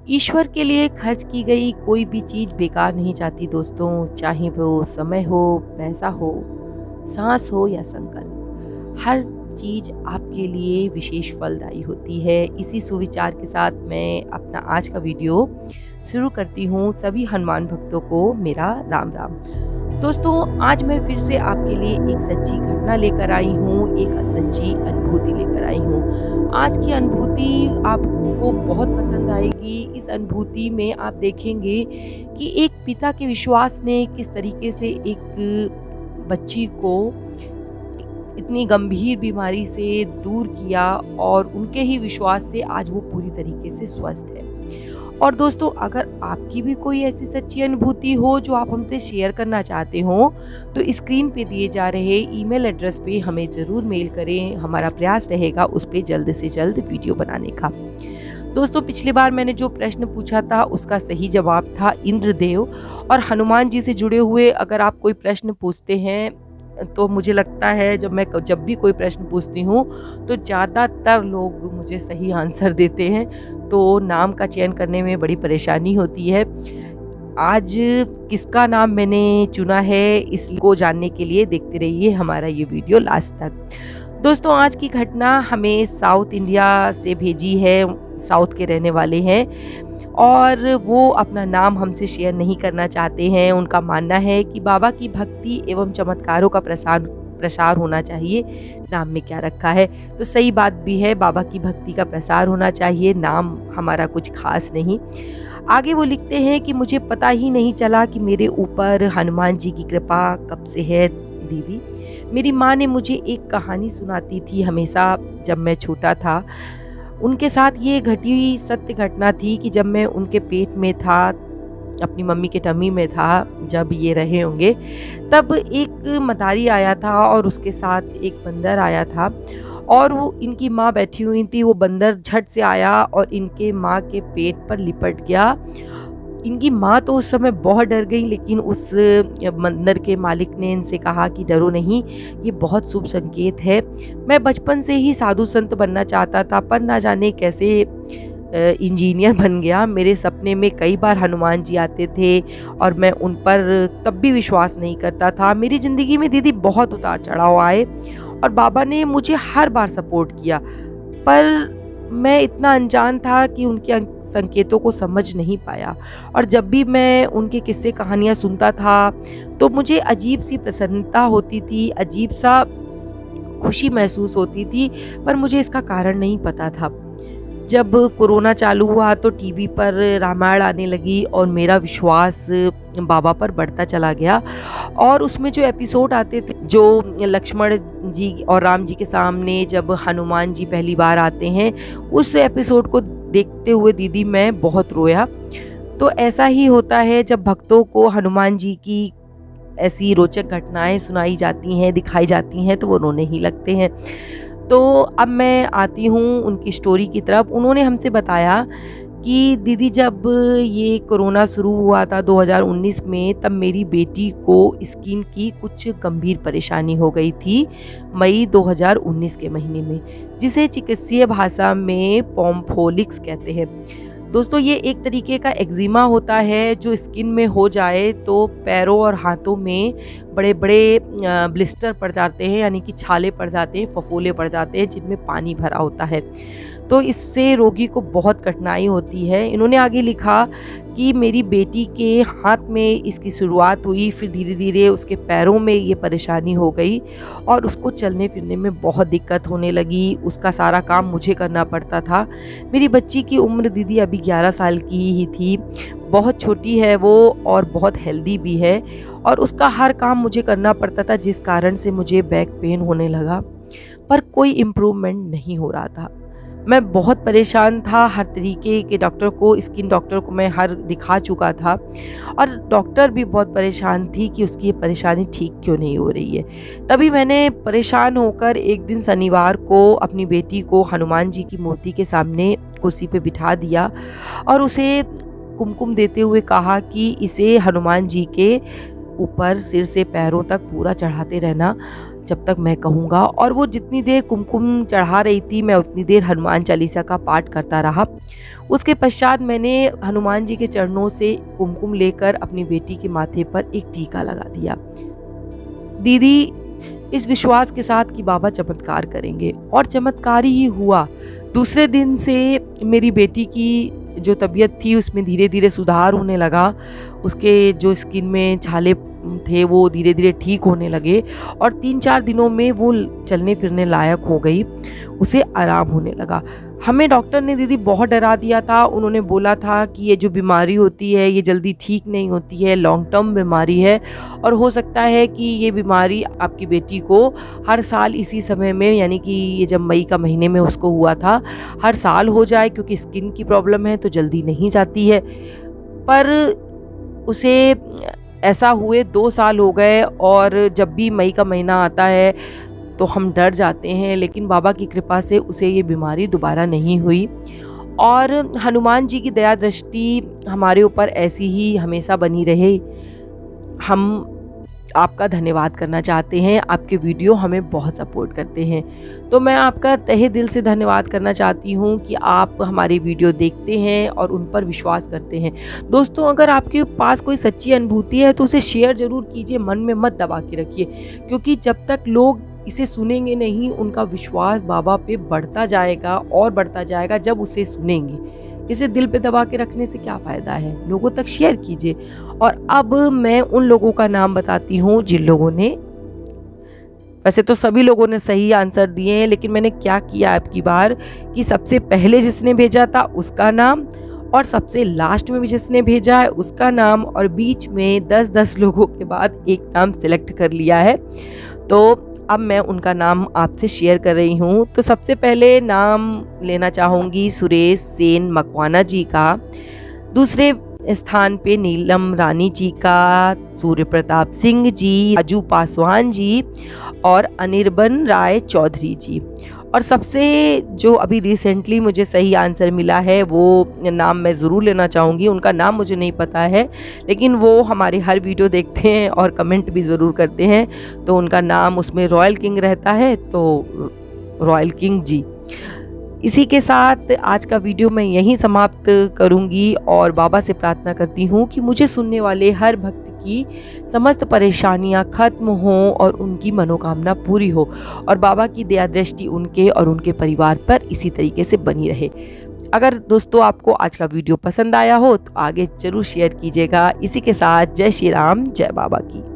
ईश्वर के लिए खर्च की गई कोई भी चीज़ बेकार नहीं जाती दोस्तों, चाहे वो समय हो, पैसा हो, सांस हो या संकल्प। हर चीज़ आपके लिए विशेष फलदायी होती है। इसी सुविचार के साथ मैं अपना आज का वीडियो शुरू करती हूँ। सभी हनुमान भक्तों को मेरा राम राम। दोस्तों, आज मैं फिर से आपके लिए एक सच्ची घटना लेकर आई हूँ, एक सच्ची अनुभूति लेकर आई हूँ। आज की अनुभूति आपको बहुत पसंद आएगी। इस अनुभूति में आप देखेंगे कि एक पिता के विश्वास ने किस तरीके से एक बच्ची को इतनी गंभीर बीमारी से दूर किया और उनके ही विश्वास से आज वो पूरी तरीके से स्वस्थ है। और दोस्तों, अगर आपकी भी कोई ऐसी सच्ची अनुभूति हो जो आप हमसे शेयर करना चाहते हो, तो स्क्रीन पे दिए जा रहे ईमेल एड्रेस पे हमें ज़रूर मेल करें। हमारा प्रयास रहेगा उस पे जल्द से जल्द वीडियो बनाने का। दोस्तों, पिछली बार मैंने जो प्रश्न पूछा था उसका सही जवाब था इंद्रदेव। और हनुमान जी से जुड़े हुए अगर आप कोई प्रश्न पूछते हैं तो मुझे लगता है जब भी कोई प्रश्न पूछती हूँ तो ज़्यादातर लोग मुझे सही आंसर देते हैं, तो नाम का चयन करने में बड़ी परेशानी होती है। आज किसका नाम मैंने चुना है इसको जानने के लिए देखते रहिए हमारा ये वीडियो लास्ट तक। दोस्तों, आज की घटना हमें साउथ इंडिया से भेजी है। साउथ के रहने वाले हैं और वो अपना नाम हमसे शेयर नहीं करना चाहते हैं। उनका मानना है कि बाबा की भक्ति एवं चमत्कारों का प्रसार होना चाहिए, नाम में क्या रखा है। तो सही बात भी है, बाबा की भक्ति का प्रसार होना चाहिए, नाम हमारा कुछ खास नहीं। आगे वो लिखते हैं कि मुझे पता ही नहीं चला कि मेरे ऊपर हनुमान जी की कृपा कब से है दीदी। मेरी माँ ने मुझे एक कहानी सुनाती थी हमेशा जब मैं छोटा था। उनके साथ ये घटी सत्य घटना थी कि जब मैं उनके पेट में था, अपनी मम्मी के टमी में था, जब ये रहे होंगे, तब एक मदारी आया था और उसके साथ एक बंदर आया था और वो इनकी माँ बैठी हुई थी। वो बंदर झट से आया और इनके माँ के पेट पर लिपट गया। इनकी माँ तो उस समय बहुत डर गई, लेकिन उस मंदिर के मालिक ने इनसे कहा कि डरो नहीं, ये बहुत शुभ संकेत है। मैं बचपन से ही साधु संत बनना चाहता था, पर ना जाने कैसे इंजीनियर बन गया। मेरे सपने में कई बार हनुमान जी आते थे और मैं उन पर तब भी विश्वास नहीं करता था। मेरी ज़िंदगी में दीदी बहुत उतार चढ़ाव आए और बाबा ने मुझे हर बार सपोर्ट किया, पर मैं इतना अनजान था कि उनके संकेतों को समझ नहीं पाया। और जब भी मैं उनके किस्से कहानियाँ सुनता था तो मुझे अजीब सी प्रसन्नता होती थी, अजीब सा खुशी महसूस होती थी, पर मुझे इसका कारण नहीं पता था। जब कोरोना चालू हुआ तो टीवी पर रामायण आने लगी और मेरा विश्वास बाबा पर बढ़ता चला गया। और उसमें जो एपिसोड आते थे, जो लक्ष्मण जी और राम जी के सामने जब हनुमान जी पहली बार आते हैं, उस एपिसोड को देखते हुए दीदी मैं बहुत रोया। तो ऐसा ही होता है जब भक्तों को हनुमान जी की ऐसी रोचक घटनाएं सुनाई जाती हैं, दिखाई जाती हैं, तो वो रोने ही लगते हैं। तो अब मैं आती हूँ उनकी स्टोरी की तरफ। उन्होंने हमसे बताया कि दीदी, जब ये कोरोना शुरू हुआ था 2019 में, तब मेरी बेटी को स्किन की कुछ गंभीर परेशानी हो गई थी मई 2019 के महीने में, जिसे चिकित्सीय भाषा में पोम्फोलिक्स कहते हैं। दोस्तों, ये एक तरीके का एक्जिमा होता है जो स्किन में हो जाए तो पैरों और हाथों में बड़े बड़े ब्लिस्टर पड़ जाते हैं, यानी कि छाले पड़ जाते हैं, फफोले पड़ जाते हैं जिनमें पानी भरा होता है। तो इससे रोगी को बहुत कठिनाई होती है। इन्होंने आगे लिखा कि मेरी बेटी के हाथ में इसकी शुरुआत हुई, फिर धीरे धीरे उसके पैरों में ये परेशानी हो गई और उसको चलने फिरने में बहुत दिक्कत होने लगी। उसका सारा काम मुझे करना पड़ता था। मेरी बच्ची की उम्र दीदी अभी 11 साल की ही थी, बहुत छोटी है वो और बहुत हेल्दी भी है, और उसका हर काम मुझे करना पड़ता था, जिस कारण से मुझे बैक पेन होने लगा, पर कोई इम्प्रूवमेंट नहीं हो रहा था। मैं बहुत परेशान था। हर तरीके के डॉक्टर को, स्किन डॉक्टर को मैं हर दिखा चुका था और डॉक्टर भी बहुत परेशान थी कि उसकी ये परेशानी ठीक क्यों नहीं हो रही है। तभी मैंने परेशान होकर एक दिन शनिवार को अपनी बेटी को हनुमान जी की मूर्ति के सामने कुर्सी पे बिठा दिया और उसे कुमकुम देते हुए कहा कि इसे हनुमान जी के ऊपर सिर से पैरों तक पूरा चढ़ाते रहना, जब तक मैं कहूँगा। और वो जितनी देर कुमकुम चढ़ा रही थी मैं उतनी देर हनुमान चालीसा का पाठ करता रहा। उसके पश्चात मैंने हनुमान जी के चरणों से कुमकुम लेकर अपनी बेटी के माथे पर एक टीका लगा दिया। दीदी इस विश्वास के साथ कि बाबा चमत्कार करेंगे, और चमत्कार ही हुआ। दूसरे दिन से मेरी बेटी की जो तबीयत थी उसमें धीरे धीरे सुधार होने लगा। उसके जो स्किन में छाले थे वो धीरे धीरे ठीक होने लगे और 3-4 दिनों में वो चलने फिरने लायक हो गई, उसे आराम होने लगा। हमें डॉक्टर ने दीदी बहुत डरा दिया था। उन्होंने बोला था कि ये जो बीमारी होती है ये जल्दी ठीक नहीं होती है, लॉन्ग टर्म बीमारी है, और हो सकता है कि ये बीमारी आपकी बेटी को हर साल इसी समय में, यानी कि ये जब मई का महीने में उसको हुआ था, हर साल हो जाए, क्योंकि स्किन की प्रॉब्लम है तो जल्दी नहीं जाती है। पर उसे ऐसा हुए 2 साल हो गए, और जब भी मई का महीना आता है तो हम डर जाते हैं, लेकिन बाबा की कृपा से उसे ये बीमारी दोबारा नहीं हुई। और हनुमान जी की दया दृष्टि हमारे ऊपर ऐसी ही हमेशा बनी रहे। हम आपका धन्यवाद करना चाहते हैं, आपके वीडियो हमें बहुत सपोर्ट करते हैं, तो मैं आपका तहे दिल से धन्यवाद करना चाहती हूँ कि आप हमारे वीडियो देखते हैं और उन पर विश्वास करते हैं। दोस्तों, अगर आपके पास कोई सच्ची अनुभूति है तो उसे शेयर ज़रूर कीजिए, मन में मत दबा के रखिए, क्योंकि जब तक लोग इसे सुनेंगे नहीं उनका विश्वास बाबा पे बढ़ता जाएगा और बढ़ता जाएगा। जब उसे सुनेंगे, इसे दिल पे दबा के रखने से क्या फ़ायदा है, लोगों तक शेयर कीजिए। और अब मैं उन लोगों का नाम बताती हूँ जिन लोगों ने, वैसे तो सभी लोगों ने सही आंसर दिए हैं, लेकिन मैंने क्या किया आपकी बार कि सबसे पहले जिसने भेजा था उसका नाम, और सबसे लास्ट में भी जिसने भेजा है उसका नाम, और बीच में 10-10 लोगों के बाद एक नाम सिलेक्ट कर लिया है। तो अब मैं उनका नाम आपसे शेयर कर रही हूँ। तो सबसे पहले नाम लेना चाहूँगी सुरेश सेन मकवाना जी का, दूसरे स्थान पे नीलम रानी जी का, सूर्य प्रताप सिंह जी, राजू पासवान जी और अनिर्बन राय चौधरी जी। और सबसे जो अभी रिसेंटली मुझे सही आंसर मिला है वो नाम मैं ज़रूर लेना चाहूँगी। उनका नाम मुझे नहीं पता है, लेकिन वो हमारे हर वीडियो देखते हैं और कमेंट भी ज़रूर करते हैं, तो उनका नाम उसमें रॉयल किंग रहता है, तो रॉयल किंग जी। इसी के साथ आज का वीडियो मैं यहीं समाप्त करूंगी और बाबा से प्रार्थना करती हूँ कि मुझे सुनने वाले हर भक्त की समस्त परेशानियाँ खत्म हों और उनकी मनोकामना पूरी हो, और बाबा की दया दृष्टि उनके और उनके परिवार पर इसी तरीके से बनी रहे। अगर दोस्तों आपको आज का वीडियो पसंद आया हो तो आगे जरूर शेयर कीजिएगा। इसी के साथ जय श्री राम, जय बाबा की।